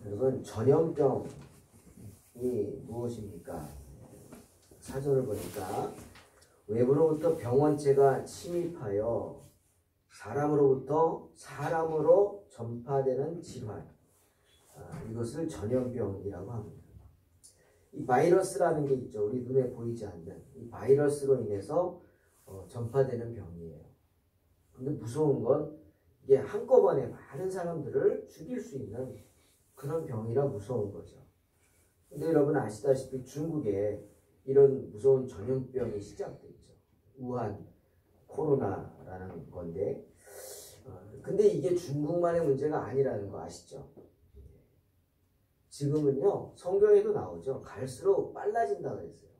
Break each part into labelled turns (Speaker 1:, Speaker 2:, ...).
Speaker 1: 여러분, 전염병이 무엇입니까? 사전을 보니까 외부로부터 병원체가 침입하여 사람으로부터 사람으로 전파되는 질환, 이것을 전염병이라고 합니다. 이 바이러스라는 게 있죠. 우리 눈에 보이지 않는 이 바이러스로 인해서 전파되는 병이에요. 근데 무서운 건 이게 한꺼번에 많은 사람들을 죽일 수 있는 그런 병이라 무서운 거죠. 근데 여러분 아시다시피 중국에 이런 무서운 전염병이 시작됐죠. 우한 코로나라는 건데, 근데 이게 중국만의 문제가 아니라는 거 아시죠? 지금은요, 성경에도 나오죠. 갈수록 빨라진다 그랬어요.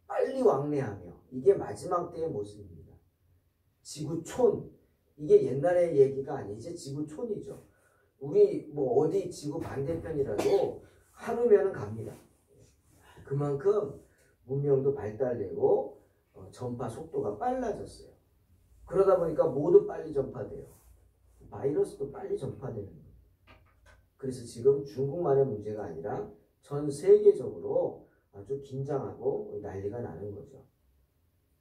Speaker 1: 빨리 왕래하며, 이게 마지막 때의 모습입니다. 지구촌, 이게 옛날의 얘기가 아니지 지구촌이죠. 우리 뭐 어디 지구 반대편이라도 하루면은 갑니다. 그만큼 문명도 발달되고 전파 속도가 빨라졌어요. 그러다 보니까 모두 빨리 전파돼요. 바이러스도 빨리 전파되는 거예요. 그래서 지금 중국만의 문제가 아니라 전 세계적으로 아주 긴장하고 난리가 나는 거죠.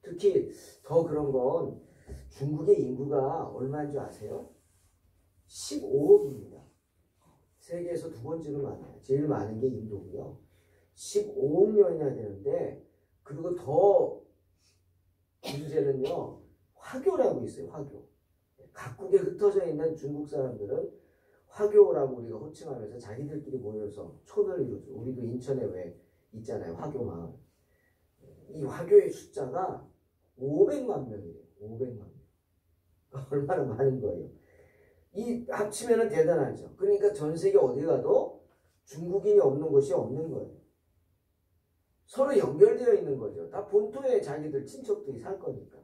Speaker 1: 특히 더 그런 건 중국의 인구가 얼마인 줄 아세요? 15억입니다. 세계에서 두 번째로 많아요. 제일 많은 게 인도고요. 15억 명이나 되는데, 그리고 더 문제는요, 화교라고 있어요. 화교. 각국에 흩어져 있는 중국 사람들은 화교라고 우리가 호칭하면서 자기들끼리 모여서 촌을 이루죠. 우리도 인천에 왜 있잖아요. 화교 마을. 이 화교의 숫자가 500만 명이에요. 500만 명. 얼마나 많은 거예요. 이 합치면은 대단하죠. 그러니까 전 세계 어디 가도 중국인이 없는 곳이 없는 거예요. 서로 연결되어 있는 거죠. 다 본토에 자기들 친척들이 살 거니까.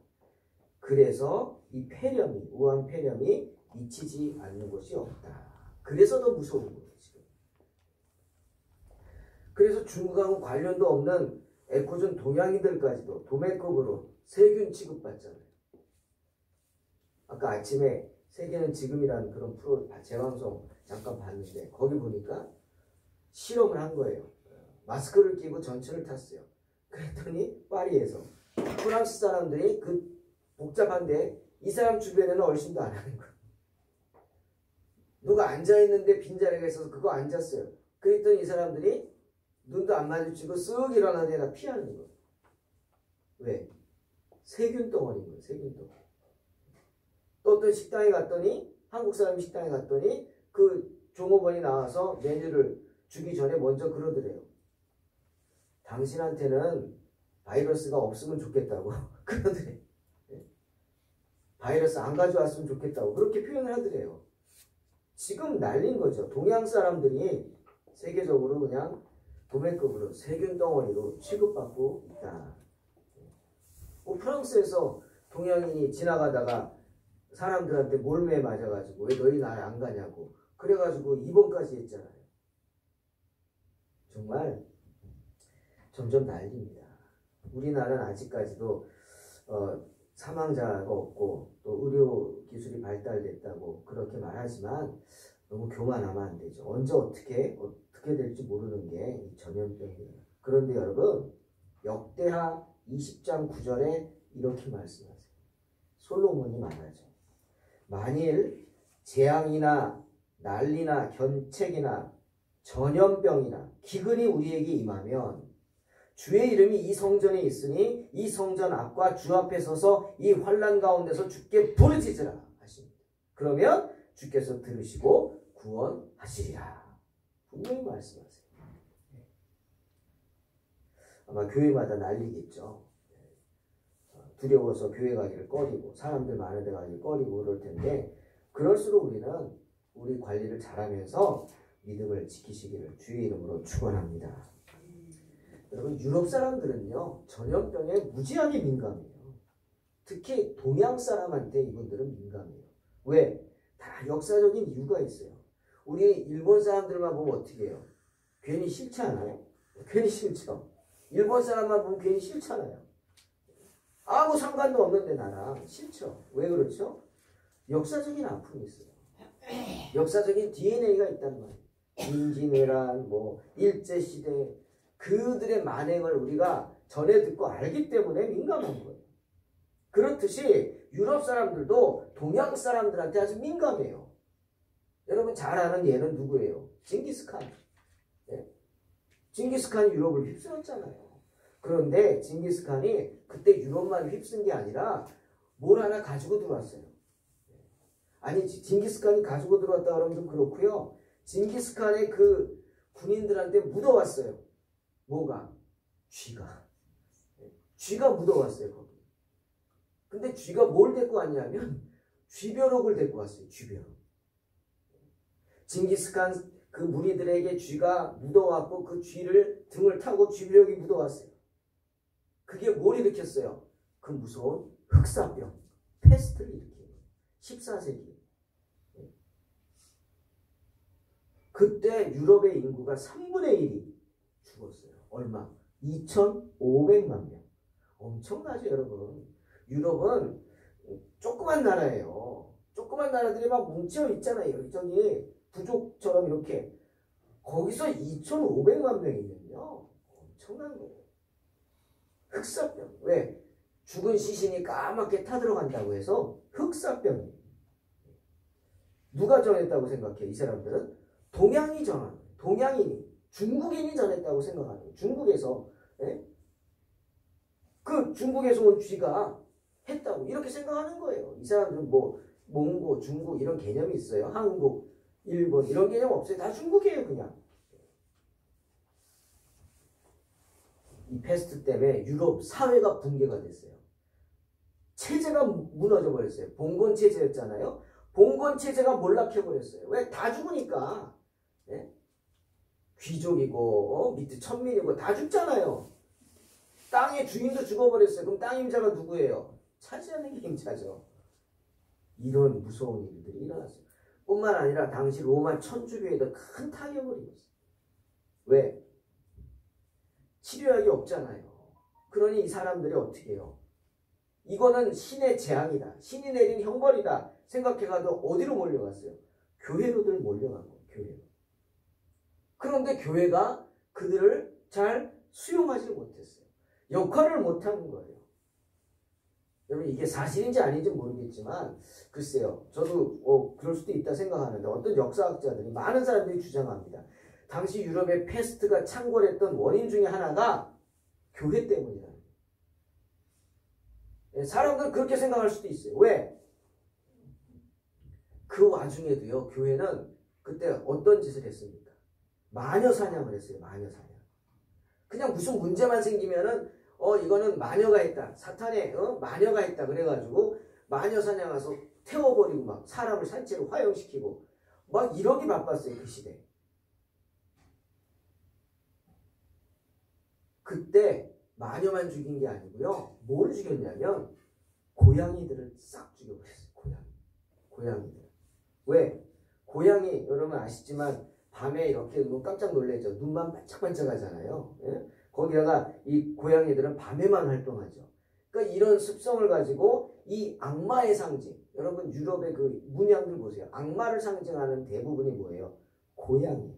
Speaker 1: 그래서 이 폐렴이, 우한 폐렴이 미치지 않는 곳이 없다. 그래서 더 무서운 거예요, 지금. 그래서 중국하고 관련도 없는 에코존 동양인들까지도 도매급으로 세균 취급받잖아요. 아까 아침에 세계는 지금이라는 그런 프로 재방송 잠깐 봤는데 거기 보니까 실험을 한 거예요. 마스크를 끼고 전철을 탔어요. 그랬더니 파리에서 프랑스 사람들이 그 복잡한데 이 사람 주변에는 얼씬도 안 하는 거예요. 누가 앉아있는데 빈자리가 있어서 그거 앉았어요. 그랬더니 이 사람들이 눈도 안 마주치고 쓱 일어나다가 피하는 거예요. 왜? 세균 덩어리인 거예요. 세균 덩어리. 또 어떤 식당에 갔더니 한국 사람 식당에 갔더니 그 종업원이 나와서 메뉴를 주기 전에 먼저 그러더래요. 당신한테는 바이러스가 없으면 좋겠다고 그러더래요. 바이러스 안 가져왔으면 좋겠다고 그렇게 표현을 하더래요. 지금 난린 거죠. 동양 사람들이 세계적으로 그냥 도매급으로 세균 덩어리로 취급받고 있다. 프랑스에서 동양인이 지나가다가 사람들한테 몰매 맞아가지고 왜 너희 나라 안 가냐고 그래가지고 입원까지 했잖아요. 정말 점점 난립니다. 우리나라는 아직까지도 사망자가 없고 또 의료 기술이 발달됐다고 그렇게 말하지만 너무 교만하면 안 되죠. 언제 어떻게 될지 모르는 게 이 전염병이에요. 그런데 여러분 역대하 20장 9절에 이렇게 말씀하세요. 솔로몬이 말하죠. 만일 재앙이나 난리나 견책이나 전염병이나 기근이 우리에게 임하면 주의 이름이 이 성전에 있으니 이 성전 앞과 주 앞에 서서 이 환난 가운데서 주께 부르짖으라 하십니다. 그러면 주께서 들으시고 구원하시리라. 분명히 말씀하세요. 아마 교회마다 난리겠죠. 두려워서 교회 가기를 꺼리고 사람들 많은 데 가기를 꺼리고 그럴 텐데 그럴수록 우리는 우리 관리를 잘하면서 믿음을 지키시기를 주의 이름으로 축원합니다. 여러분 유럽 사람들은요 전염병에 무지하게 민감해요. 특히 동양 사람한테 이분들은 민감해요. 왜? 다 역사적인 이유가 있어요. 우리 일본 사람들만 보면 어떻게 해요? 괜히 싫지 않아요? 괜히 싫죠. 일본 사람만 보면 괜히 싫잖아요. 아무 상관도 없는데 나랑 싫죠. 왜 그렇죠? 역사적인 아픔이 있어요. 역사적인 DNA가 있단 말이에요. 임진왜란, 뭐 일제시대 그들의 만행을 우리가 전해 듣고 알기 때문에 민감한 거예요. 그렇듯이 유럽 사람들도 동양 사람들한테 아주 민감해요. 여러분 잘 아는 얘는 누구예요? 징기스칸. 네. 징기스칸이 유럽을 휩쓸었잖아요. 그런데 징기스칸이 그때 유럽만 휩쓴 게 아니라 뭘 하나 가지고 들어왔어요. 아니 징기스칸이 가지고 들어왔다 그러면 좀 그렇고요. 징기스칸의 그 군인들한테 묻어왔어요. 뭐가? 쥐가. 쥐가 묻어왔어요. 거기. 근데 쥐가 뭘 데리고 왔냐면 쥐벼룩을 데리고 왔어요. 쥐벼룩. 징기스칸 그 무리들에게 쥐가 묻어왔고 그 쥐를 등을 타고 쥐벼룩이 묻어왔어요. 그게 뭘 일으켰어요? 그 무서운 흑사병, 패스트를 일으킨 거예요. 14세기. 그때 유럽의 인구가 3분의 1이 죽었어요. 얼마? 2,500만 명. 엄청나죠, 여러분. 유럽은 조그만 나라예요. 조그만 나라들이 막 뭉쳐 있잖아요. 저기 부족처럼 이렇게. 거기서 2,500만 명이면요. 엄청난 거예요. 흑사병. 왜? 죽은 시신이 까맣게 타들어간다고 해서 흑사병이에요. 누가 전했다고 생각해? 이 사람들은 동양이 전한 거예요. 동양인이, 중국인이 전했다고 생각하는 거예요. 중국에서, 예? 그 중국에서 온 쥐가 했다고 이렇게 생각하는 거예요. 이 사람들은 뭐 몽고, 중국 이런 개념이 있어요. 한국, 일본 이런 개념 없어요. 다 중국이에요, 그냥. 이 패스트 때문에 유럽 사회가 붕괴가 됐어요. 체제가 무너져 버렸어요. 봉건 체제였잖아요. 봉건 체제가 몰락해 버렸어요. 왜? 다 죽으니까. 예? 귀족이고 밑에 천민이고 다 죽잖아요. 땅의 주인도 죽어버렸어요. 그럼 땅 임자가 누구예요? 차지하는 게 임자죠. 이런 무서운 일들이 일어났어요. 뿐만 아니라 당시 로마 천주교에도 큰 타격을 입었어요. 왜? 치료약이 없잖아요. 그러니 이 사람들이 어떻게 해요? 이거는 신의 재앙이다. 신이 내린 형벌이다. 생각해가지고 어디로 몰려갔어요? 교회로들 몰려간 거예요. 교회로. 그런데 교회가 그들을 잘 수용하지 못했어요. 역할을 못하는 거예요. 여러분 이게 사실인지 아닌지 모르겠지만 글쎄요. 저도 그럴 수도 있다 생각하는데 어떤 역사학자들이 많은 사람들이 주장합니다. 당시 유럽의 패스트가 창궐했던 원인 중에 하나가 교회 때문이다. 사람들은 그렇게 생각할 수도 있어요. 왜? 그 와중에도요. 교회는 그때 어떤 짓을 했습니까? 마녀 사냥을 했어요. 마녀 사냥. 그냥 무슨 문제만 생기면은 이거는 마녀가 했다. 사탄의 마녀가 했다. 그래가지고 마녀 사냥 와서 태워버리고 막 사람을 산채로 화형시키고 막 이러기 바빴어요. 그 시대. 그때 마녀만 죽인 게 아니고요. 뭘 죽였냐면 고양이들을 싹 죽여버렸어요. 고양이들. 왜? 고양이 여러분 아시지만 밤에 이렇게 눈 깜짝 놀래죠. 눈만 반짝반짝 하잖아요. 예? 거기다가 이 고양이들은 밤에만 활동하죠. 그러니까 이런 습성을 가지고 이 악마의 상징. 여러분 유럽의 그 문양들 보세요. 악마를 상징하는 대부분이 뭐예요? 고양이.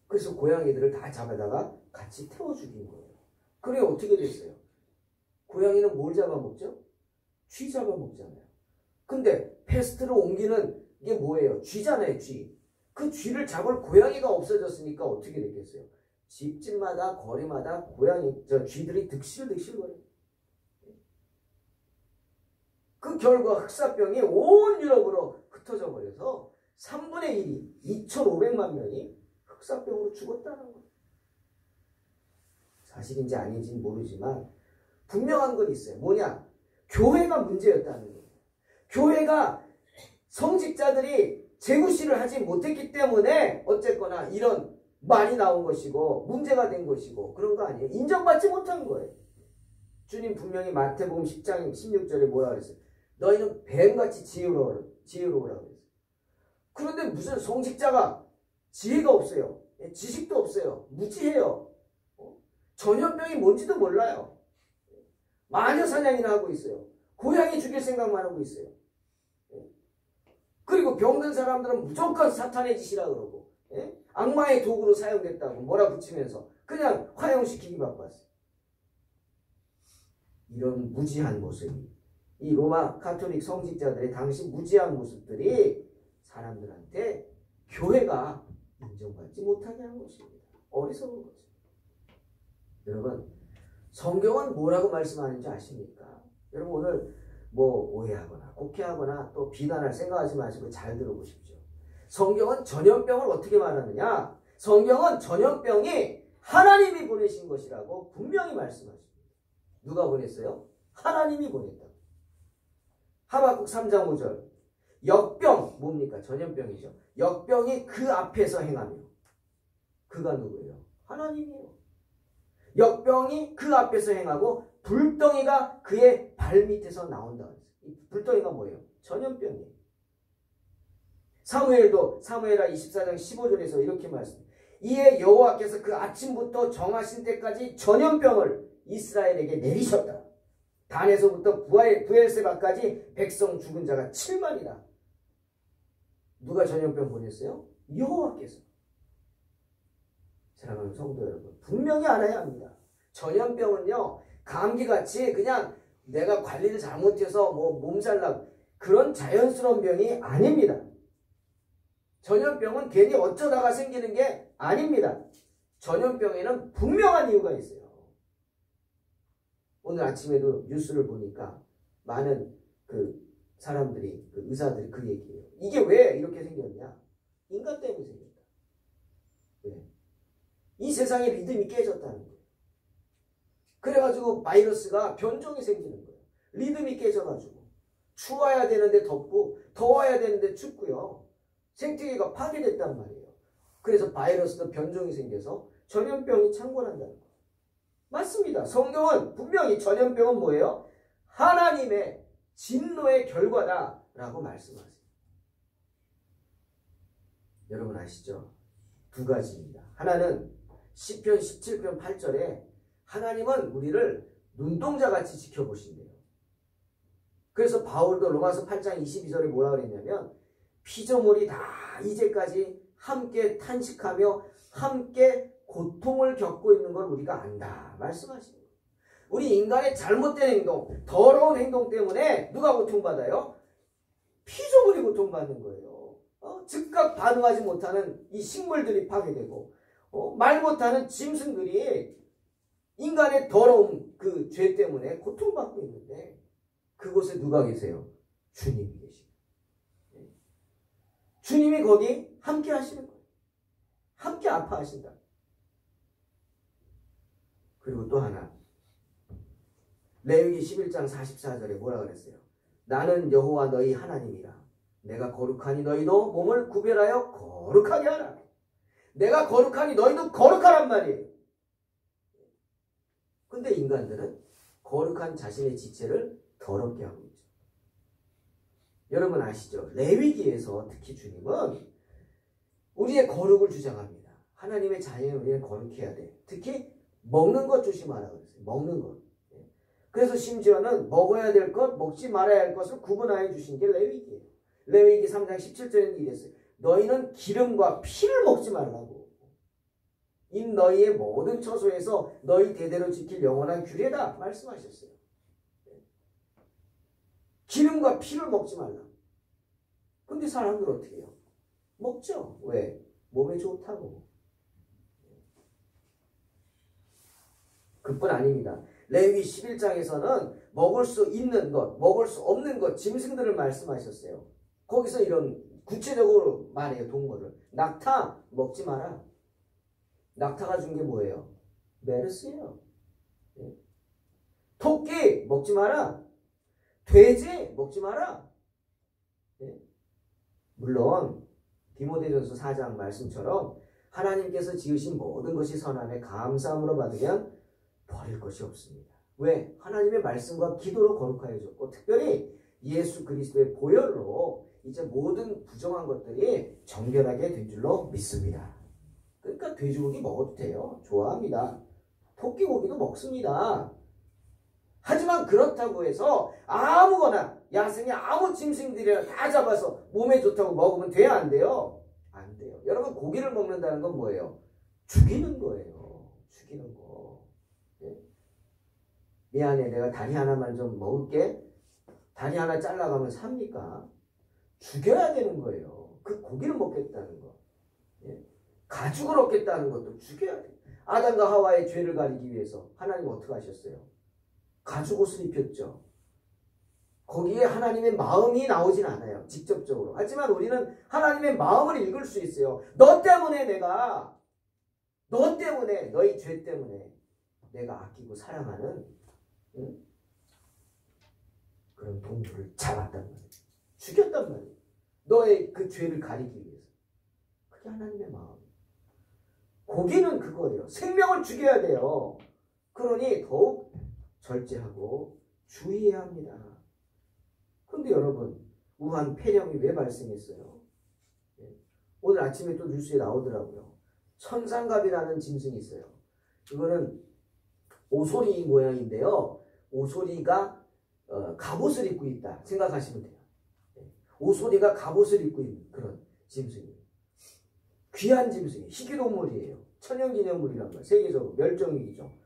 Speaker 1: 그래서 고양이들을 다 잡아다가 같이 태워 죽인 거예요. 그래 어떻게 됐어요? 고양이는 뭘 잡아먹죠? 쥐 잡아먹잖아요. 근데 패스트를 옮기는 이게 뭐예요? 쥐잖아요, 쥐. 그 쥐를 잡을 고양이가 없어졌으니까 어떻게 됐겠어요? 집집마다 거리마다 쥐들이 득실거려요. 그 결과 흑사병이 온 유럽으로 흩어져 버려서 3분의 1이 2,500만 명이 흑사병으로 죽었다는 거예요. 사실인지 아닌지는 모르지만 분명한 건 있어요. 뭐냐? 교회가 문제였다는 거예요. 교회가 성직자들이 재구실을 하지 못했기 때문에 어쨌거나 이런 말이 나온 것이고 문제가 된 것이고 그런 거 아니에요. 인정받지 못한 거예요. 주님 분명히 마태복음 10장 16절에 뭐라 그랬어요? 너희는 뱀같이 지혜로우라고 그랬어요. 그런데 무슨 성직자가 지혜가 없어요. 지식도 없어요. 무지해요. 전염병이 뭔지도 몰라요. 마녀 사냥이나 하고 있어요. 고양이 죽일 생각만 하고 있어요. 그리고 병든 사람들은 무조건 사탄의 짓이라 그러고, 예? 악마의 도구로 사용됐다고 몰아붙이면서 그냥 화형시키기 바빴어요. 이런 무지한 모습이, 이 로마 가톨릭 성직자들의 당시 무지한 모습들이 사람들한테 교회가 인정받지 못하게 하는 것입니다. 어리석은 거죠. 여러분, 성경은 뭐라고 말씀하는지 아십니까? 여러분, 오늘 뭐 오해하거나 곡해하거나 또 비난할 생각하지 마시고 잘 들어보십시오. 성경은 전염병을 어떻게 말하느냐? 성경은 전염병이 하나님이 보내신 것이라고 분명히 말씀하십니다. 누가 보냈어요? 하나님이 보냈다. 하박국 3장 5절. 역병, 뭡니까? 전염병이죠. 역병이 그 앞에서 행하며. 그가 누구예요? 하나님이에요. 역병이 그 앞에서 행하고 불덩이가 그의 발밑에서 나온다. 이 불덩이가 뭐예요? 전염병이에요. 사무엘하 24장 15절에서 이렇게 말씀해요. 이에 여호와께서 그 아침부터 정하신 때까지 전염병을 이스라엘에게 내리셨다. 단에서부터 부엘세바까지 백성 죽은 자가 7만이다. 누가 전염병 보냈어요? 여호와께서. 사랑하는 성도 여러분, 분명히 알아야 합니다. 전염병은요, 감기같이 그냥 내가 관리를 잘못해서 뭐 몸살나고 그런 자연스러운 병이 아닙니다. 전염병은 괜히 어쩌다가 생기는 게 아닙니다. 전염병에는 분명한 이유가 있어요. 오늘 아침에도 뉴스를 보니까 많은 사람들이, 의사들이 그 얘기예요. 이게 왜 이렇게 생겼냐? 인간 때문에 생겼다. 왜? 이 세상의 리듬이 깨졌다는 거예요. 그래가지고 바이러스가 변종이 생기는 거예요. 리듬이 깨져가지고 추워야 되는데 덥고 더워야 되는데 춥고요. 생태계가 파괴됐단 말이에요. 그래서 바이러스도 변종이 생겨서 전염병이 창궐한다는 거예요. 맞습니다. 성경은 분명히 전염병은 뭐예요? 하나님의 진노의 결과다라고 말씀하세요. 여러분 아시죠? 두 가지입니다. 하나는 시편 17편 8절에 하나님은 우리를 눈동자같이 지켜보신대요. 그래서 바울도 로마서 8장 22절에 뭐라 그랬냐면 피조물이 다 이제까지 함께 탄식하며 함께 고통을 겪고 있는 걸 우리가 안다 말씀하시는 거예요. 우리 인간의 잘못된 행동, 더러운 행동 때문에 누가 고통받아요? 피조물이 고통받는 거예요. 즉각 반응하지 못하는 이 식물들이 파괴되고 말 못하는 짐승들이 인간의 더러운 그 죄 때문에 고통받고 있는데 그곳에 누가 계세요? 주님이 계십니다. 주님이 거기 함께 하시는 거예요. 함께 아파하신다. 그리고 또 하나 레위기 11장 44절에 뭐라 그랬어요? 나는 여호와 너희 하나님이라. 내가 거룩하니 너희도 몸을 구별하여 거룩하게 하라. 내가 거룩하니 너희도 거룩하란 말이에요. 근데 인간들은 거룩한 자신의 지체를 더럽게 하고 있죠. 여러분 아시죠? 레위기에서 특히 주님은 우리의 거룩을 주장합니다. 하나님의 자녀는 우리는 거룩해야 돼. 특히 먹는 것 조심하라 그랬어요. 먹는 것. 그래서 심지어는 먹어야 될 것, 먹지 말아야 할 것을 구분하여 주신 게 레위기예요. 레위기 3장 17절에는 이랬어요. 너희는 기름과 피를 먹지 말라고. 이 너희의 모든 처소에서 너희 대대로 지킬 영원한 규례다 말씀하셨어요. 기름과 피를 먹지 말라. 근데 사람들 어떻게 해요? 먹죠. 왜? 몸에 좋다고. 그뿐 아닙니다. 레위기 11장에서는 먹을 수 있는 것, 먹을 수 없는 것, 짐승들을 말씀하셨어요. 거기서 이런 구체적으로 말해요. 동물을. 낙타 먹지 마라. 낙타가 준 게 뭐예요? 메르스예요. 토끼 먹지 마라. 돼지 먹지 마라. 물론 디모데전서 4장 말씀처럼 하나님께서 지으신 모든 것이 선함에 감사함으로 받으면 버릴 것이 없습니다. 왜? 하나님의 말씀과 기도로 거룩하여 줬고 특별히 예수 그리스도의 보혈로 이제 모든 부정한 것들이 정결하게 된 줄로 믿습니다. 그러니까 돼지고기 먹어도 돼요. 좋아합니다. 토끼고기도 먹습니다. 하지만 그렇다고 해서 아무거나 야생의 아무 짐승들이나 다 잡아서 몸에 좋다고 먹으면 돼요, 안 돼요? 안 돼요. 여러분, 고기를 먹는다는 건 뭐예요? 죽이는 거예요. 죽이는 거. 예? 미안해, 내가 다리 하나만 좀 먹을게. 다리 하나 잘라가면 삽니까? 죽여야 되는 거예요. 그 고기를 먹겠다는 거. 예? 가죽을 얻겠다는 것도 죽여야 돼요. 아담과 하와의 죄를 가리기 위해서 하나님 어떻게 하셨어요? 가죽 옷을 입혔죠. 거기에 하나님의 마음이 나오진 않아요. 직접적으로. 하지만 우리는 하나님의 마음을 읽을 수 있어요. 너 때문에 너의 죄 때문에 내가 아끼고 사랑하는 그런 동물을 잡았단 말이에요. 죽였단 말이에요. 너의 그 죄를 가리기 위해서. 그게 하나님의 마음. 고기는 그거예요. 생명을 죽여야 돼요. 그러니 더욱 절제하고 주의해야 합니다. 그런데 여러분, 우한 폐렴이 왜 발생했어요? 오늘 아침에 또 뉴스에 나오더라고요. 천상갑이라는 짐승이 있어요. 이거는 오소리 모양인데요. 오소리가 갑옷을 입고 있다 생각하시면 돼요. 오소리가 갑옷을 입고 있는 그런 짐승이에요. 귀한 짐승이에요. 희귀동물이에요. 천연기념물이란 말이에요. 세계적으로 멸종위기죠.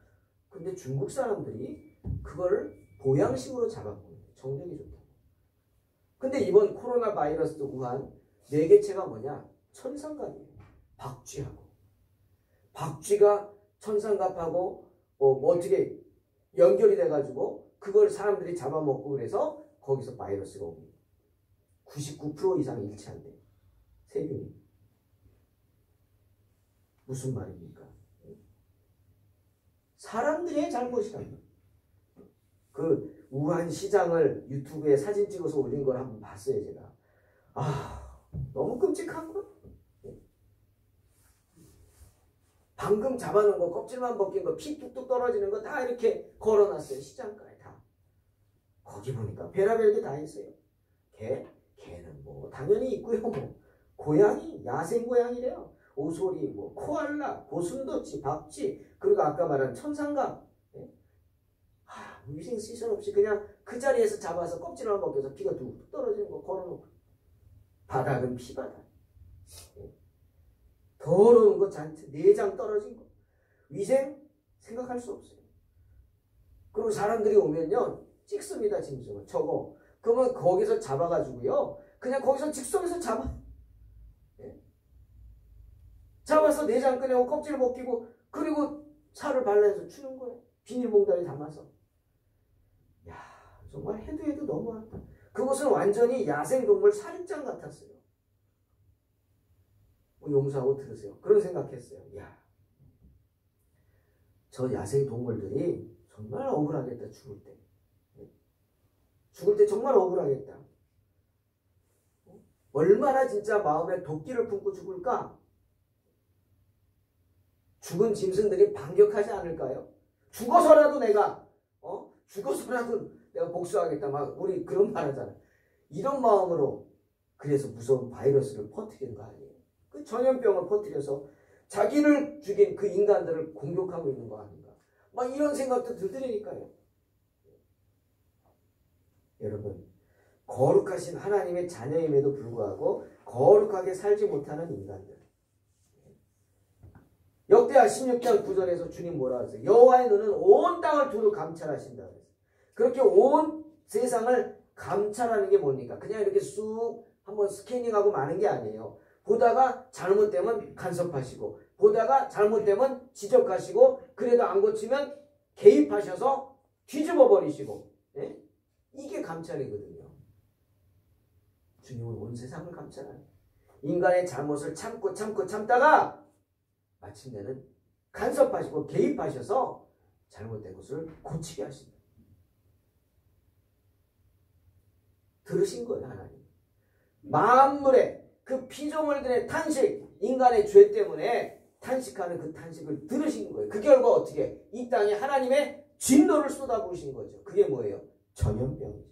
Speaker 1: 근데 중국 사람들이 그걸 보양식으로 잡았고 정력이 좋다. 근데 이번 코로나 바이러스도 우한 뇌개체가 뭐냐? 천상갑이에요. 박쥐가 천상갑하고 뭐 어떻게 연결이 돼가지고 그걸 사람들이 잡아먹고 그래서 거기서 바이러스가 옵니다. 99% 이상 일치한대요. 세균이. 무슨 말입니까? 사람들의 잘못이랍니다. 그 우한 시장을 유튜브에 사진 찍어서 올린 걸 한번 봤어요, 제가. 너무 끔찍한 거. 방금 잡아놓은 거, 껍질만 벗긴 거, 피 뚝뚝 떨어지는 거 다 이렇게 걸어놨어요. 시장가에 다. 거기 보니까 별의별 게 다 있어요. 개는 뭐 당연히 있고요. 뭐 고양이, 야생 고양이래요. 오소리, 뭐 코알라, 고슴도치, 박쥐, 그리고 아까 말한 천상갑. 위생 시설 없이 그냥 그 자리에서 잡아서 껍질만 벗겨서 피가 뚝뚝 떨어지는 거 걸어놓고. 바닥은 피바닥. 더러운 거 잔뜩, 내장 떨어진 거. 위생 생각할 수 없어요. 그리고 사람들이 오면요, 찍습니다, 짐승을. 저거. 그러면 거기서 잡아가지고요, 그냥 거기서 즉석에서 잡아서 내장 꺼내고 껍질을 벗기고, 그리고 살을 발라서 추는 거예요. 비닐봉다리 담아서. 야, 정말 해도 너무하다. 그것은 완전히 야생동물 살인장 같았어요. 용서하고 들으세요. 그런 생각했어요. 야, 저 야생동물들이 정말 억울하겠다, 죽을 때. 죽을 때 정말 억울하겠다. 얼마나 진짜 마음에 도끼를 품고 죽을까? 죽은 짐승들이 반격하지 않을까요? 죽어서라도 내가 복수하겠다. 막 우리 그런 말 하잖아요. 이런 마음으로 그래서 무서운 바이러스를 퍼뜨리는 거 아니에요? 그 전염병을 퍼뜨려서 자기를 죽인 그 인간들을 공격하고 있는 거 아닌가? 막 이런 생각도 들더라니까요. 여러분, 거룩하신 하나님의 자녀임에도 불구하고 거룩하게 살지 못하는 인간들. 역대하 16장 9절에서 주님 뭐라 하세요? 여호와의 눈은 온 땅을 두루 감찰하신다. 그렇게 온 세상을 감찰하는 게 뭡니까? 그냥 이렇게 쑥 한번 스캐닝하고 마는 게 아니에요. 보다가 잘못되면 간섭하시고, 보다가 잘못되면 지적하시고, 그래도 안 고치면 개입하셔서 뒤집어 버리시고, 예? 이게 감찰이거든요. 주님은 온 세상을 감찰하는, 인간의 잘못을 참다가 마침내는 간섭하시고 개입하셔서 잘못된 것을 고치게 하신다. 들으신 거예요, 하나님. 만물의 그 피조물들의 탄식, 인간의 죄 때문에 탄식하는 그 탄식을 들으신 거예요. 그 결과 어떻게? 이 땅에 하나님의 진노를 쏟아부으신 거죠. 그게 뭐예요? 전염병이죠.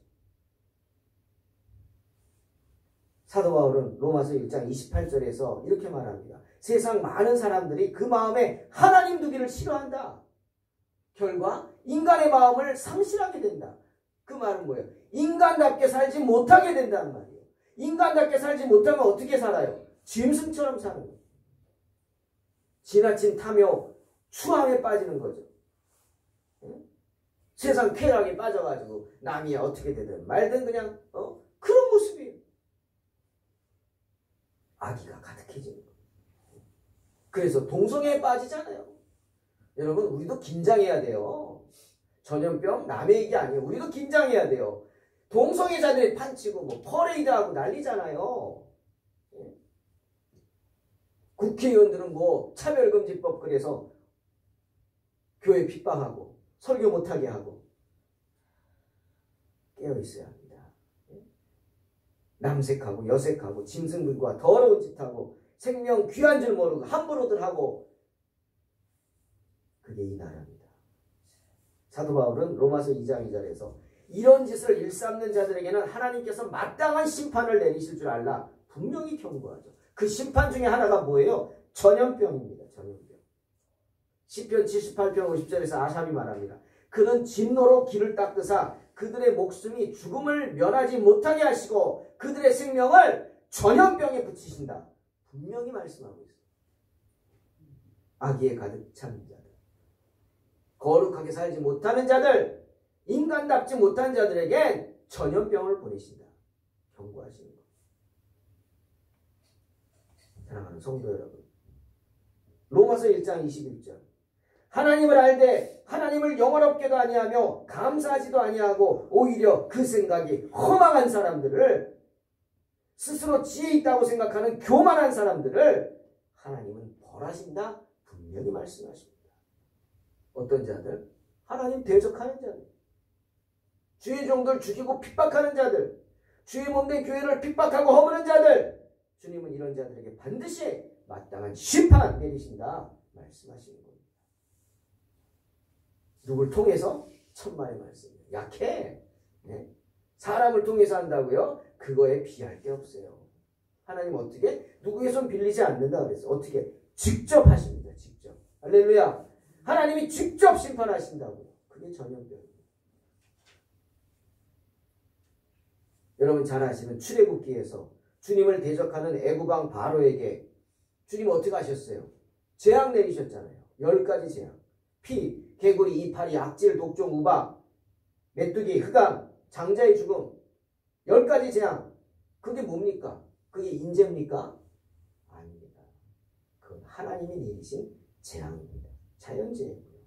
Speaker 1: 사도 바울은 로마서 1장 28절에서 이렇게 말합니다. 세상 많은 사람들이 그 마음에 하나님 두기를 싫어한다. 결과 인간의 마음을 상실하게 된다. 그 말은 뭐예요? 인간답게 살지 못하게 된단 말이에요. 인간답게 살지 못하면 어떻게 살아요? 짐승처럼 사는 거예요. 지나친 탐욕, 추함에 빠지는 거죠. 세상 쾌락에 빠져가지고 남이 어떻게 되든 말든 그냥 그런 모습이에요. 악의가 가득해지는 거예요. 그래서 동성애에 빠지잖아요. 여러분 우리도 긴장해야 돼요. 전염병 남의 얘기 아니에요. 우리도 긴장해야 돼요. 동성애자들이 판치고 뭐 퍼레이드하고 난리잖아요. 국회의원들은 뭐 차별금지법 그래서 교회 핍박하고 설교 못하게 하고 깨어있어야 합니다. 남색하고 여색하고 짐승들과 더러운 짓하고 생명 귀한 줄 모르고 함부로들 하고 그게 이 나라입니다. 사도 바울은 로마서 2장 2절에서 이런 짓을 일삼는 자들에게는 하나님께서 마땅한 심판을 내리실 줄 알라 분명히 경고하죠. 그 심판 중에 하나가 뭐예요? 전염병입니다. 전염병. 시편 78편 50절에서 아삽이 말합니다. 그는 진노로 길을 닦으사 그들의 목숨이 죽음을 면하지 못하게 하시고 그들의 생명을 전염병에 붙이신다. 분명히 말씀하고 있어요. 악의에 가득 찬 자들, 거룩하게 살지 못하는 자들, 인간답지 못한 자들에겐 전염병을 보내신다. 경고하시는 것. 사랑하는 성도 여러분, 로마서 1장 21절 하나님을 알되 하나님을 영원롭게도 아니하며 감사하지도 아니하고 오히려 그 생각이 허망한 사람들을, 스스로 지혜 있다고 생각하는 교만한 사람들을 하나님은 벌하신다. 분명히 말씀하십니다. 어떤 자들? 하나님 대적하는 자들, 주의 종들 죽이고 핍박하는 자들, 주의 몸된 교회를 핍박하고 허무는 자들, 주님은 이런 자들에게 반드시 마땅한 심판 내리신다 말씀하시는 겁니다. 누굴 통해서? 천만의 말씀이에요. 약해. 네? 사람을 통해서 한다고요? 그거에 비할 게 없어요. 하나님 어떻게? 누구의 손 빌리지 않는다 그랬어요. 어떻게? 직접 하십니다. 직접. 할렐루야. 하나님이 직접 심판하신다고요. 그게 전염병입니다. 여러분 잘 아시는 출애굽기에서 주님을 대적하는 애굽왕 바로에게 주님 어떻게 하셨어요? 재앙 내리셨잖아요. 10가지 재앙. 피, 개구리, 이파리, 악질, 독종, 우박, 메뚜기, 흑암, 장자의 죽음. 10가지 재앙. 그게 뭡니까? 그게 인재입니까? 아닙니다. 그건 하나님이 내리신 재앙입니다. 자연재해고요.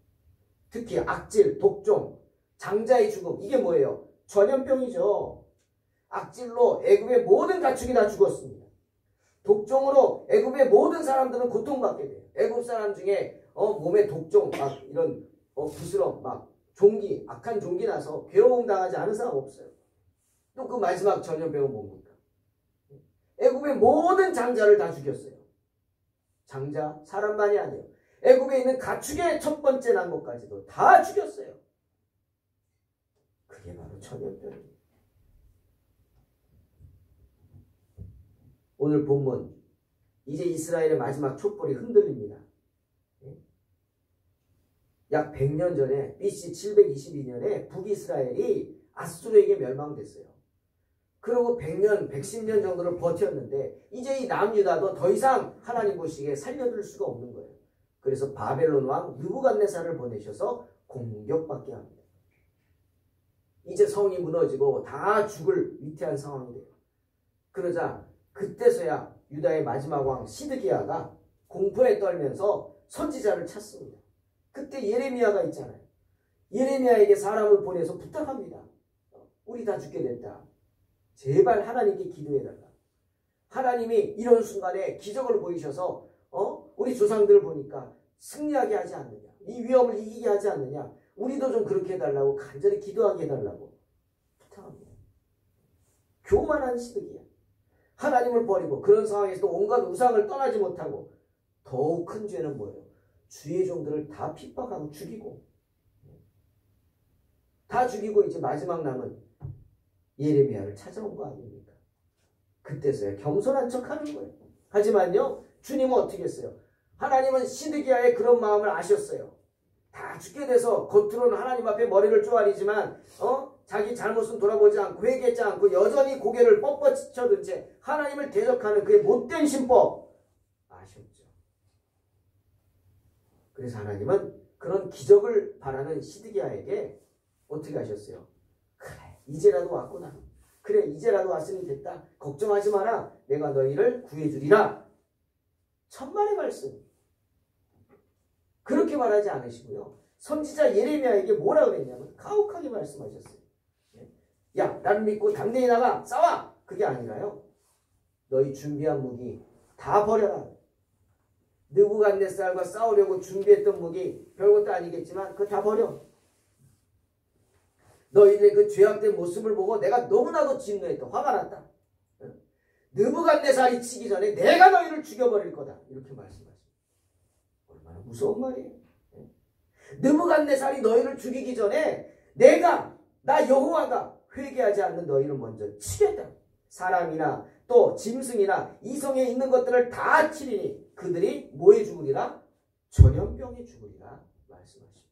Speaker 1: 특히 악질, 독종, 장자의 죽음. 이게 뭐예요? 전염병이죠. 악질로 애굽의 모든 가축이 다 죽었습니다. 독종으로 애굽의 모든 사람들은 고통받게 돼요. 애굽 사람 중에 몸에 독종, 막 이런 부스럼, 막 종기, 악한 종기 나서 괴로움 당하지 않은 사람 없어요. 또 그 마지막 전염병은 뭡니까? 애굽의 모든 장자를 다 죽였어요. 장자, 사람만이 아니에요. 애굽에 있는 가축의 첫 번째 난 것까지도 다 죽였어요. 그게 바로 전염병입니다. 오늘 본문, 이제 이스라엘의 마지막 촛불이 흔들립니다. 약 100년 전에 BC 722년에 북이스라엘이 아수르에게 멸망됐어요. 그리고 100년, 110년 정도를 버텼는데 이제 이 남유다도 더 이상 하나님 보시기에 살려둘 수가 없는 거예요. 그래서 바벨론 왕 느부갓네살을 보내셔서 공격받게 합니다. 이제 성이 무너지고 다 죽을 위태한 상황이 돼요. 그러자 그때서야 유다의 마지막 왕 시드기야가 공포에 떨면서 선지자를 찾습니다. 그때 예레미야가 있잖아요. 예레미야에게 사람을 보내서 부탁합니다. 우리 다 죽게 됐다. 제발 하나님께 기도해달라. 하나님이 이런 순간에 기적을 보이셔서 우리 조상들을 보니까 승리하게 하지 않느냐, 이 위험을 이기게 하지 않느냐, 우리도 좀 그렇게 해달라고 간절히 기도하게 해달라고 부탁합니다. 교만한 시드기야. 하나님을 버리고 그런 상황에서도 온갖 우상을 떠나지 못하고 더욱 큰 죄는 뭐예요? 주의 종들을 다 핍박하고 죽이고, 다 죽이고 이제 마지막 남은 예레미야를 찾아온 거 아닙니까? 그때서야 겸손한 척하는 거예요. 하지만요, 주님은 어떻게 했어요? 하나님은 시드기야의 그런 마음을 아셨어요. 다 죽게 돼서 겉으로는 하나님 앞에 머리를 쪼아리지만 자기 잘못은 돌아보지 않고 회개하지 않고 여전히 고개를 뻣뻣이 쳐든 채 하나님을 대적하는 그의 못된 신법 아셨죠? 그래서 하나님은 그런 기적을 바라는 시드기야에게 어떻게 하셨어요? 그래, 이제라도 왔구나. 그래, 이제라도 왔으니 됐다. 걱정하지 마라. 내가 너희를 구해주리라. 천만의 말씀. 그렇게 말하지 않으시고요. 선지자 예레미야에게 뭐라 그랬냐면 가혹하게 말씀하셨어요. 야, 나를 믿고 당대히 나가 싸워. 그게 아니라요. 너희 준비한 무기 다 버려라. 느부갓네살과 싸우려고 준비했던 무기 별것도 아니겠지만 그거 다 버려. 너희들의 그 죄악된 모습을 보고 내가 너무나도 진노했다. 화가 났다. 느부갓네살이 치기 전에 내가 너희를 죽여버릴 거다. 이렇게 말씀하십니다. 얼마나 무서운 말이에요. 느부갓네살이 너희를 죽이기 전에 나 여호와가 회개하지 않는 너희를 먼저 치겠다. 사람이나 또 짐승이나 이성에 있는 것들을 다 치리니 그들이 뭐에 죽으리라? 전염병에 죽으리라 말씀하십니다.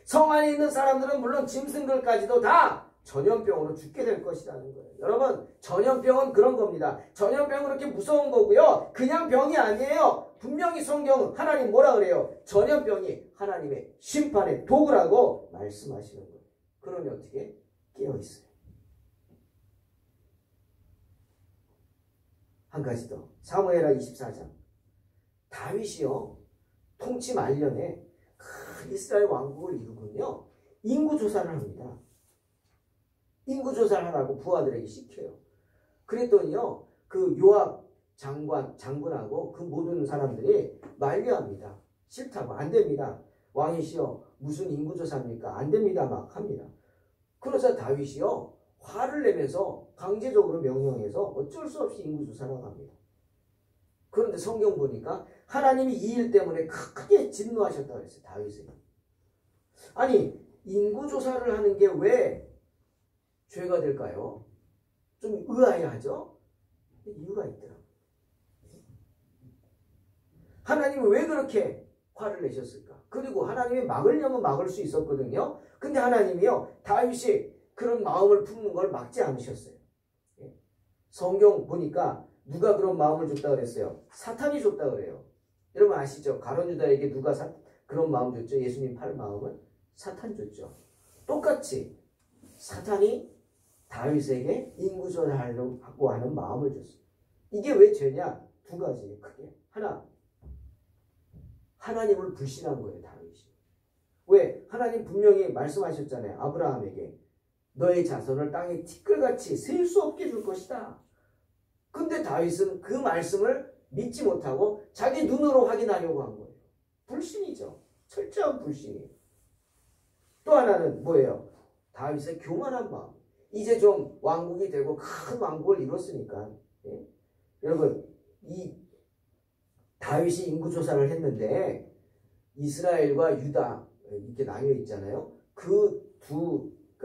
Speaker 1: 성 안에 있는 사람들은 물론 짐승들까지도 다 전염병으로 죽게 될 것이라는 거예요. 여러분, 전염병은 그런 겁니다. 전염병은 그렇게 무서운 거고요. 그냥 병이 아니에요. 분명히 성경은 하나님 뭐라 그래요? 전염병이 하나님의 심판의 도구라고 말씀하시는 거예요. 그러니 어떻게? 깨어있어요. 한 가지 더. 사무엘하 24장. 다윗이요. 통치 말년에 큰 이스라엘 왕국을 이루군요. 인구조사를 합니다. 인구조사를 하라고 부하들에게 시켜요. 그랬더니요. 그 요압 장군하고 그 모든 사람들이 만류합니다. 싫다고. 안 됩니다. 왕이시여 무슨 인구조사입니까? 안 됩니다. 막 합니다. 그러자 다윗이요. 화를 내면서 강제적으로 명령해서 어쩔 수 없이 인구조사를 합니다. 그런데 성경 보니까 하나님이 이 일 때문에 크게 진노하셨다고 했어요. 다윗에게. 아니 인구조사를 하는 게 왜 죄가 될까요? 좀 의아해하죠? 이유가 있더라고요. 하나님은 왜 그렇게 화를 내셨을까? 그리고 하나님이 막으려면 막을 수 있었거든요. 근데 하나님이요. 다윗이 그런 마음을 품는 걸 막지 않으셨어요. 성경 보니까 누가 그런 마음을 줬다 그랬어요? 사탄이 줬다 그래요. 여러분 아시죠? 가룟 유다에게 누가 그런 마음 줬죠? 예수님 팔 마음을? 사탄 줬죠. 똑같이 사탄이 다윗에게 인구조사하려고 하는 마음을 줬어요. 이게 왜 죄냐? 두 가지 크게. 하나, 하나님을 불신한 거예요. 다윗이. 왜? 하나님 분명히 말씀하셨잖아요. 아브라함에게 너의 자손을 땅에 티끌같이 셀 수 없게 줄 것이다. 근데 다윗은 그 말씀을 믿지 못하고 자기 눈으로 확인하려고 한 거예요. 불신이죠. 철저한 불신이에요. 또 하나는 뭐예요? 다윗의 교만한 마음. 이제 좀 왕국이 되고 큰 왕국을 이뤘으니까. 예? 여러분 이 다윗이 인구조사를 했는데 이스라엘과 유다 이렇게 나뉘어 있잖아요. 그러니까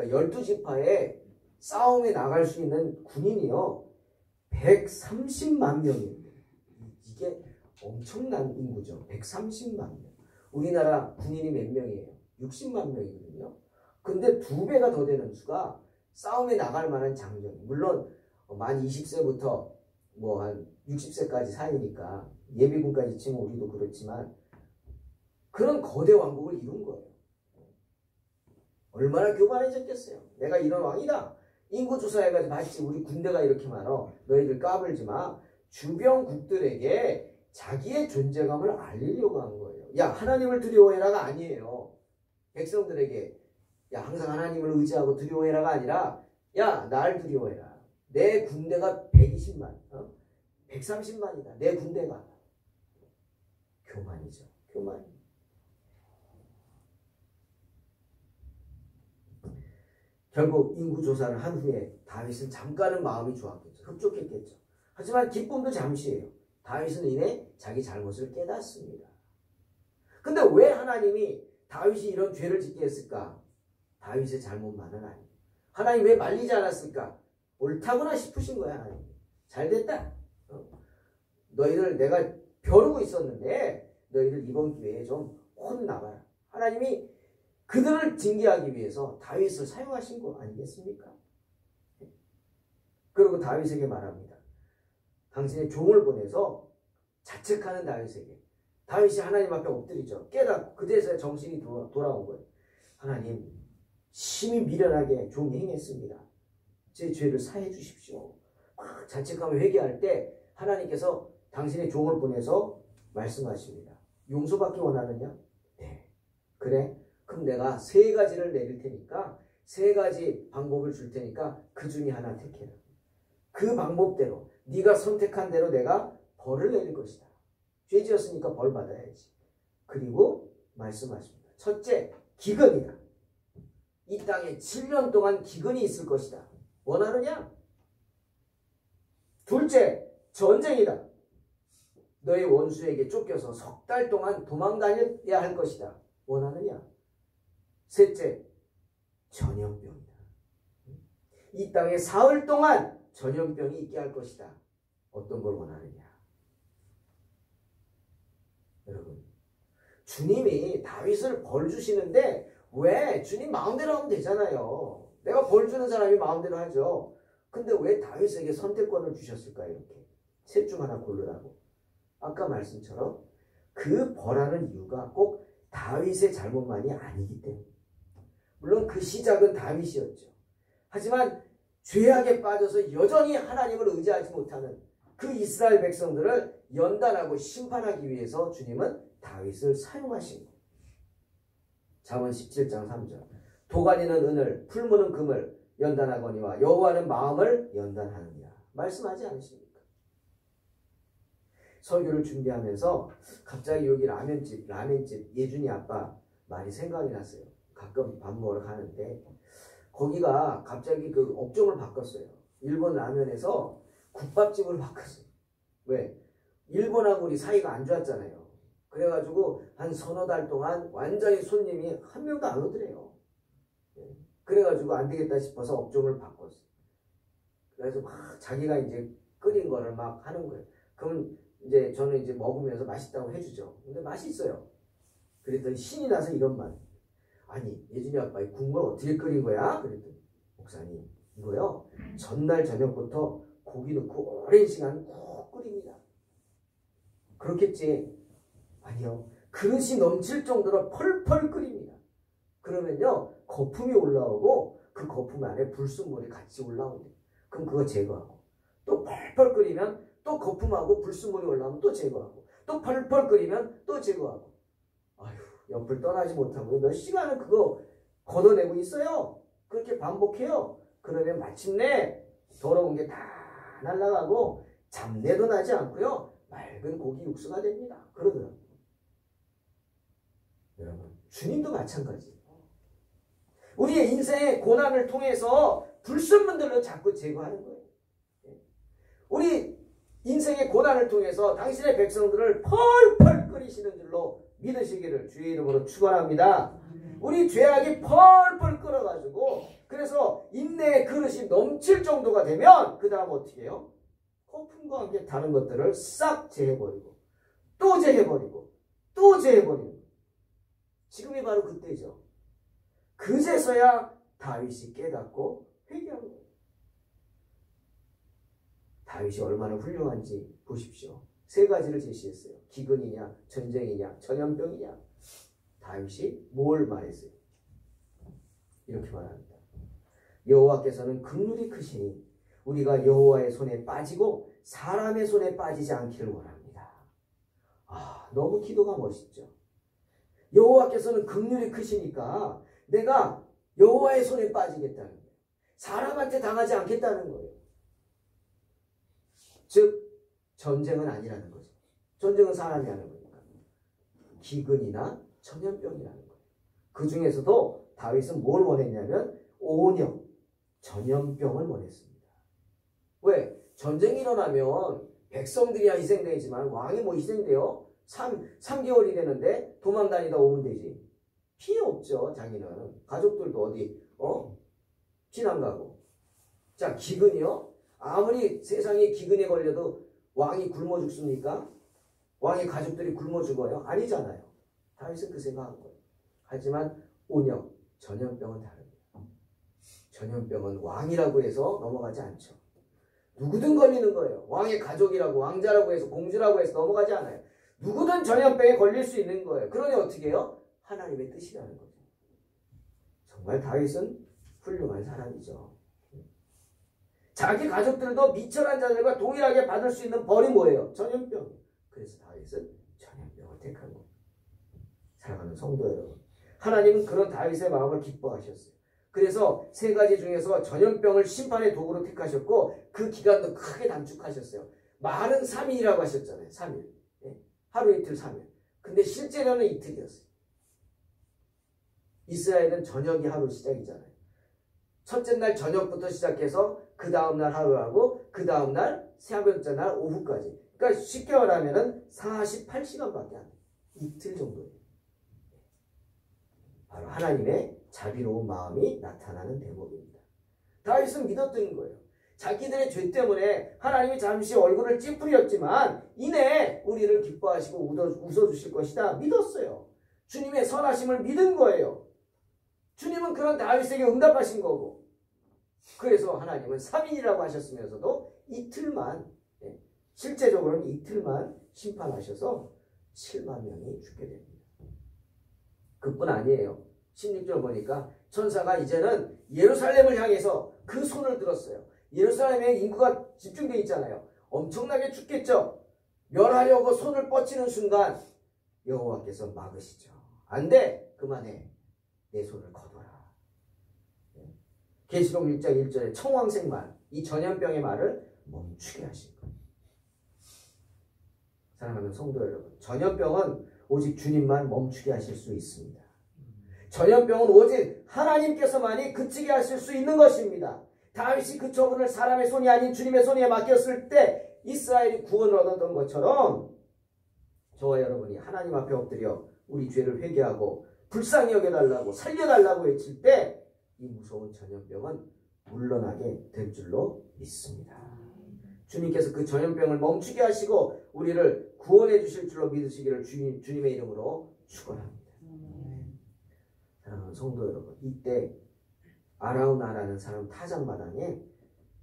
Speaker 1: 12지파에 싸움에 나갈 수 있는 군인이요. 130만 명입니다. 이게 엄청난 인구죠. 130만 명. 우리나라 군인이 몇 명이에요? 60만 명이거든요. 근데 2배가 더 되는 수가 싸움에 나갈 만한 장병. 물론 만 20세부터 뭐 한 60세까지 사이니까 예비군까지 치면 우리도 그렇지만 그런 거대 왕국을 이룬 거예요. 얼마나 교만해졌겠어요. 내가 이런 왕이다. 인구조사해가지고 마치 우리 군대가 이렇게 많어. 너희들 까불지 마. 주변국들에게 자기의 존재감을 알리려고 한 거예요. 야 하나님을 두려워해라가 아니에요. 백성들에게 야 항상 하나님을 의지하고 두려워해라가 아니라 야 날 두려워해라. 내 군대가 120만 130만이다. 내 군대가. 교만이죠. 교만. 결국 인구조사를 한 후에 다윗은 잠깐은 마음이 좋았겠죠. 흡족했겠죠. 하지만 기쁨도 잠시예요. 다윗은 이내 자기 잘못을 깨닫습니다. 근데 왜 하나님이 다윗이 이런 죄를 짓게 했을까? 다윗의 잘못만은 아니에요. 하나님 왜 말리지 않았을까? 옳다구나 싶으신 거야. 하나님. 잘됐다. 너희들 내가 벼르고 있었는데 너희들 이번 기회에 좀 혼나봐라. 하나님이 그들을 징계하기 위해서 다윗을 사용하신 거 아니겠습니까? 그리고 다윗에게 말합니다. 당신의 종을 보내서 자책하는 다윗이 하나님 앞에 엎드리죠. 깨닫고 그제서야 정신이 돌아온 거예요. 하나님, 심히 미련하게 종이 행했습니다. 제 죄를 사해 주십시오. 자책하며 회개할 때 하나님께서 당신의 종을 보내서 말씀하십니다. 용서받기 원하느냐? 네. 그래? 그럼 내가 3가지를 내릴 테니까 3가지 방법을 줄 테니까 그 중에 하나 택해라. 그 방법대로 네가 선택한 대로 내가 벌을 내릴 것이다. 죄 지었으니까 벌 받아야지. 그리고 말씀하십니다. 첫째, 기근이다. 이 땅에 7년 동안 기근이 있을 것이다. 원하느냐? 둘째, 전쟁이다. 너의 원수에게 쫓겨서 3달 동안 도망다녀야 할 것이다. 원하느냐? 셋째, 전염병이다. 이 땅에 사흘 동안 전염병이 있게 할 것이다. 어떤 걸 원하느냐? 여러분, 주님이 다윗을 벌 주시는데 왜 주님 마음대로 하면 되잖아요. 내가 벌 주는 사람이 마음대로 하죠. 근데 왜 다윗에게 선택권을 주셨을까요? 이렇게 셋 중 하나 고르라고. 아까 말씀처럼 그 벌하는 이유가 꼭 다윗의 잘못만이 아니기 때문에. 물론 그 시작은 다윗이었죠. 하지만 죄악에 빠져서 여전히 하나님을 의지하지 못하는 그 이스라엘 백성들을 연단하고 심판하기 위해서 주님은 다윗을 사용하신 거예요. 잠언 17장 3절. 도가니는 은을, 풀무는 금을 연단하거니와 여호와는 마음을 연단하느니라. 말씀하지 않으십니까? 설교를 준비하면서 갑자기 여기 라멘집 예준이 아빠 말이 생각이 났어요. 가끔 밥 먹으러 가는데 거기가 갑자기 그 업종을 바꿨어요. 일본 라면에서 국밥집으로 바꿨어요. 왜? 일본하고 우리 사이가 안 좋았잖아요. 그래가지고 한 서너 달 동안 완전히 손님이 한 명도 안 오더래요. 그래가지고 안 되겠다 싶어서 업종을 바꿨어요. 그래서 막 자기가 이제 끓인 거를 막 하는 거예요. 그럼 이제 저는 이제 먹으면서 맛있다고 해주죠. 근데 맛있어요. 그랬더니 신이 나서 이런 말. 아니, 예준이 아빠 이 국물 어떻게 끓인 거야? 그랬더니 목사님, 이거요. 전날 저녁부터 고기 넣고 오랜 시간 푹 끓입니다. 그렇겠지? 아니요. 그릇이 넘칠 정도로 펄펄 끓입니다. 그러면요, 거품이 올라오고 그 거품 안에 불순물이 같이 올라온대요. 그럼 그거 제거하고 또 펄펄 끓이면 또 거품하고 불순물이 올라오면 또 제거하고 또 펄펄 끓이면 또 제거하고. 아휴, 옆을 떠나지 못하고 몇 시간을 그거 걷어내고 있어요. 그렇게 반복해요. 그러면 마침내 더러운 게 다 날아가고 잡내도 나지 않고요. 맑은 고기 육수가 됩니다. 그러더라고요. 여러분, 주님도 마찬가지예요. 우리의 인생의 고난을 통해서 불순물들을 자꾸 제거하는 거예요. 우리 인생의 고난을 통해서 당신의 백성들을 펄펄 끓이시는 줄로 믿으시기를 주의 이름으로 축원합니다. 우리 죄악이 펄펄 끓어가지고 그래서 인내의 그릇이 넘칠 정도가 되면 그 다음 어떻게 해요? 거품과 함께 다른 것들을 싹 제해버리고 또 제해버리고 또 제해버리고. 지금이 바로 그때죠. 그제서야 다윗이 깨닫고 회개한 거예요. 다윗이 얼마나 훌륭한지 보십시오. 3가지를 제시했어요. 기근이냐, 전쟁이냐, 전염병이냐. 다윗이 뭘 말했어요? 이렇게 말합니다. 여호와께서는 긍휼이 크시니 우리가 여호와의 손에 빠지고 사람의 손에 빠지지 않기를 원합니다. 아, 너무 기도가 멋있죠. 여호와께서는 긍휼이 크시니까 내가 여호와의 손에 빠지겠다는 거예요. 사람한테 당하지 않겠다는 거예요. 즉 전쟁은 아니라는 거죠. 전쟁은 사람이 하는 거니까. 기근이나 전염병이라는 거예요. 그 중에서도 다윗은 뭘 원했냐면 오녀, 전염병을 원했습니다. 왜? 전쟁이 일어나면 백성들이야 희생되지만 왕이 뭐 희생돼요? 3개월이 되는데 도망다니다 오면 되지. 피해 없죠. 자기는. 가족들도 어디 피난 가고. 자, 기근이요? 아무리 세상에 기근에 걸려도 왕이 굶어 죽습니까? 왕의 가족들이 굶어 죽어요? 아니잖아요. 다윗은 그 생각한 거예요. 하지만 온역, 전염병은 다릅니다. 전염병은 왕이라고 해서 넘어가지 않죠. 누구든 걸리는 거예요. 왕의 가족이라고 왕자라고 해서 공주라고 해서 넘어가지 않아요. 누구든 전염병에 걸릴 수 있는 거예요. 그러니 어떻게 해요? 하나님의 뜻이라는 거죠. 정말 다윗은 훌륭한 사람이죠. 자기 가족들도 미천한 자들과 동일하게 받을 수 있는 벌이 뭐예요? 전염병. 그래서 다윗은 전염병을 택한 거예요. 사랑하는 성도 여러분, 하나님은 그런 다윗의 마음을 기뻐하셨어요. 그래서 세 가지 중에서 전염병을 심판의 도구로 택하셨고 그 기간도 크게 단축하셨어요. 말은 3일이라고 하셨잖아요. 3일. 하루 이틀 3일. 근데 실제로는 이틀이었어요. 이스라엘은 저녁이 하루 시작이잖아요. 첫째 날 저녁부터 시작해서 그 다음날 하루하고 그 다음날 새벽째 날 오후까지. 그러니까 쉽게 말하면 48시간밖에 안 돼요. 이틀 정도예요. 바로 하나님의 자비로운 마음이 나타나는 대목입니다. 다윗은 믿었던 거예요. 자기들의 죄 때문에 하나님이 잠시 얼굴을 찌푸렸지만 이내 우리를 기뻐하시고 웃어주실 것이다 믿었어요. 주님의 선하심을 믿은 거예요. 주님은 그런 다윗에게 응답하신 거고, 그래서 하나님은 3일이라고 하셨으면서도 이틀만, 실제적으로는 이틀만 심판하셔서 7만 명이 죽게 됩니다. 그뿐 아니에요. 16절 보니까 천사가 이제는 예루살렘을 향해서 그 손을 들었어요. 예루살렘에 인구가 집중되어 있잖아요. 엄청나게 죽겠죠. 멸하려고 손을 뻗치는 순간 여호와께서 막으시죠. 안 돼. 그만해. 내 손을 거둬라. 계시록 6장 1절에 청황색말, 이 전염병의 말을 멈추게 하신 거예요. 사랑하는 성도 여러분, 전염병은 오직 주님만 멈추게 하실 수 있습니다. 전염병은 오직 하나님께서만이 그치게 하실 수 있는 것입니다. 다윗이 그 처분을 사람의 손이 아닌 주님의 손에 맡겼을 때 이스라엘이 구원을 얻었던 것처럼 저와 여러분이 하나님 앞에 엎드려 우리 죄를 회개하고 불쌍히 여겨달라고 살려달라고 외칠 때 이 무서운 전염병은 물러나게 될 줄로 믿습니다. 주님께서 그 전염병을 멈추게 하시고 우리를 구원해 주실 줄로 믿으시기를 주님의 이름으로 축원합니다. 사랑하는 성도 여러분, 이때 아라우나라는 사람 타작마당에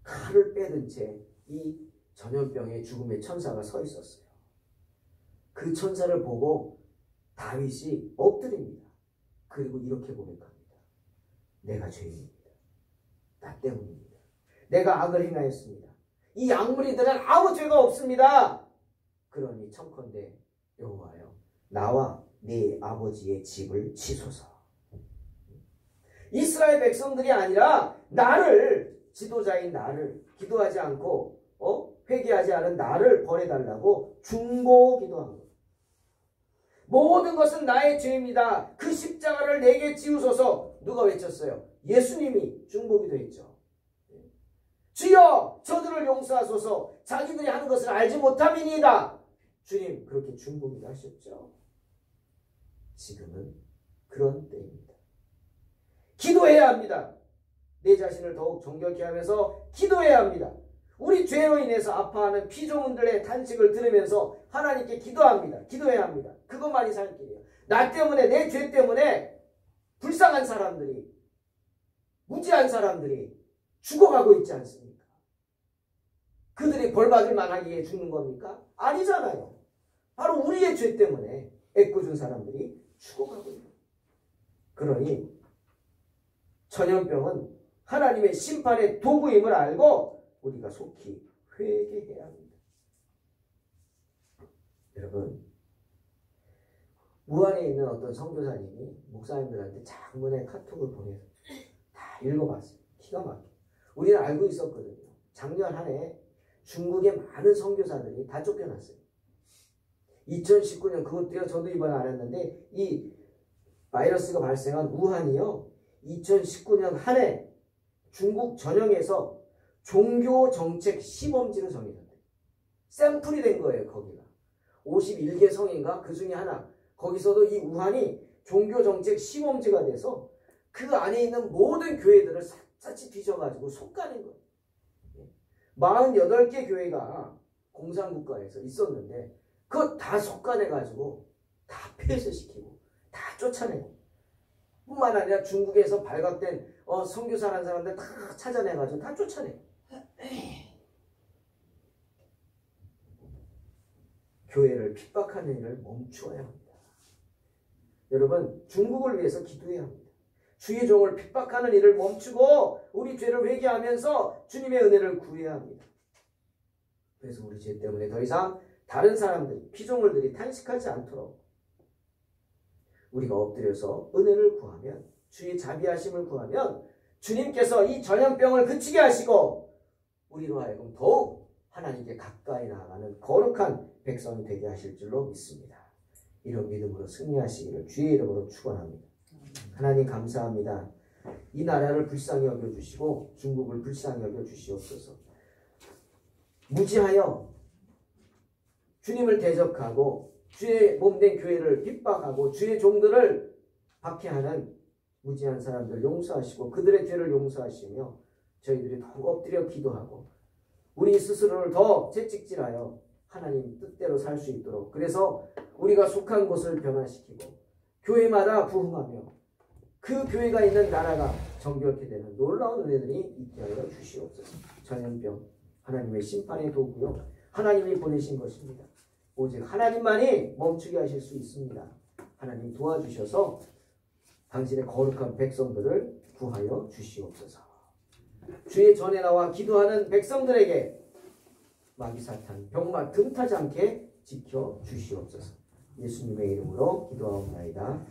Speaker 1: 칼을 빼든 채 이 전염병의 죽음의 천사가 서 있었어요. 그 천사를 보고 다윗이 엎드립니다. 그리고 이렇게 고백합니다. 내가 죄인입니다. 나 때문입니다. 내가 악을 행하였습니다. 이 악무리들은 아무 죄가 없습니다. 그러니 청컨대 여호와여, 나와 네 아버지의 집을 치소서. 이스라엘 백성들이 아니라 나를, 지도자인 나를, 기도하지 않고 회개하지 않은 나를 벌해달라고 중보 기도한 거예요. 모든 것은 나의 죄입니다. 그 십자가를 내게 지우소서. 누가 외쳤어요? 예수님이 중보 기도했죠. 주여 저들을 용서하소서. 자기들이 하는 것을 알지 못함이니이다. 주님 그렇게 중보 기도하셨죠. 지금은 그런 때입니다. 기도해야 합니다. 내 자신을 더욱 정결케 하면서 기도해야 합니다. 우리 죄로 인해서 아파하는 피조물들의 탄식을 들으면서 하나님께 기도합니다. 기도해야 합니다. 그것만이 살 길이에요. 나 때문에, 내 죄 때문에 불쌍한 사람들이, 무지한 사람들이 죽어가고 있지 않습니까? 그들이 벌받을 만하기에 죽는 겁니까? 아니잖아요. 바로 우리의 죄 때문에 애꿎은 사람들이 죽어가고 있는 거예요. 그러니 전염병은 하나님의 심판의 도구임을 알고 우리가 속히 회개해야 합니다. 여러분, 무안에 있는 어떤 선교사님이 목사님들한테 장문의 카톡을 보내서 다 읽어봤어요. 기가 막혀. 우리는 알고 있었거든요. 작년 한 해 중국의 많은 선교사들이 다 쫓겨났어요. 2019년 그것도요. 저도 이번에 알았는데 이 바이러스가 발생한 우한이요. 2019년 한 해 중국 전역에서 종교정책 시범지로 정해졌대요. 샘플이 된 거예요. 거기가 51개 성인가 그 중에 하나. 거기서도 이 우한이 종교정책 시범지가 돼서 그 안에 있는 모든 교회들을 샅샅이 뒤져가지고 속가는 거예요. 48개 교회가 공산국가에서 있었는데 그거 다 속가내가지고 다 폐쇄시키고 다 쫓아내고 뿐만 아니라 중국에서 발각된 선교사라는 사람들 다 찾아내가지고 다 쫓아내. 교회를 핍박하는 일을 멈추어야 합니다. 여러분, 중국을 위해서 기도해야 합니다. 주의 종을 핍박하는 일을 멈추고 우리 죄를 회개하면서 주님의 은혜를 구해야 합니다. 그래서 우리 죄 때문에 더 이상 다른 사람들이, 피조물들이 탄식하지 않도록 우리가 엎드려서 은혜를 구하면, 주의 자비하심을 구하면 주님께서 이 전염병을 그치게 하시고 우리로 하여금 더욱 하나님께 가까이 나아가는 거룩한 백성이 되게 하실 줄로 믿습니다. 이런 믿음으로 승리하시기를 주의 이름으로 축원합니다. 하나님 감사합니다. 이 나라를 불쌍히 여겨주시고 중국을 불쌍히 여겨주시옵소서. 무지하여 주님을 대적하고 주의 몸된 교회를 핍박하고 주의 종들을 박해하는 무지한 사람들 용서하시고 그들의 죄를 용서하시며 저희들이 더욱 엎드려 기도하고 우리 스스로를 더 채찍질하여 하나님 뜻대로 살 수 있도록, 그래서 우리가 속한 곳을 변화시키고 교회마다 부흥하며 그 교회가 있는 나라가 정결케 되는 놀라운 은혜들이 있게 하여 주시옵소서. 전염병 하나님의 심판의 도구요, 하나님이 보내신 것입니다. 오직 하나님만이 멈추게 하실 수 있습니다. 하나님 도와주셔서 당신의 거룩한 백성들을 구하여 주시옵소서. 주의 전에 나와 기도하는 백성들에게 마귀 사탄 병마 틈타지 않게 지켜 주시옵소서. 예수님의 이름으로 기도하옵나이다.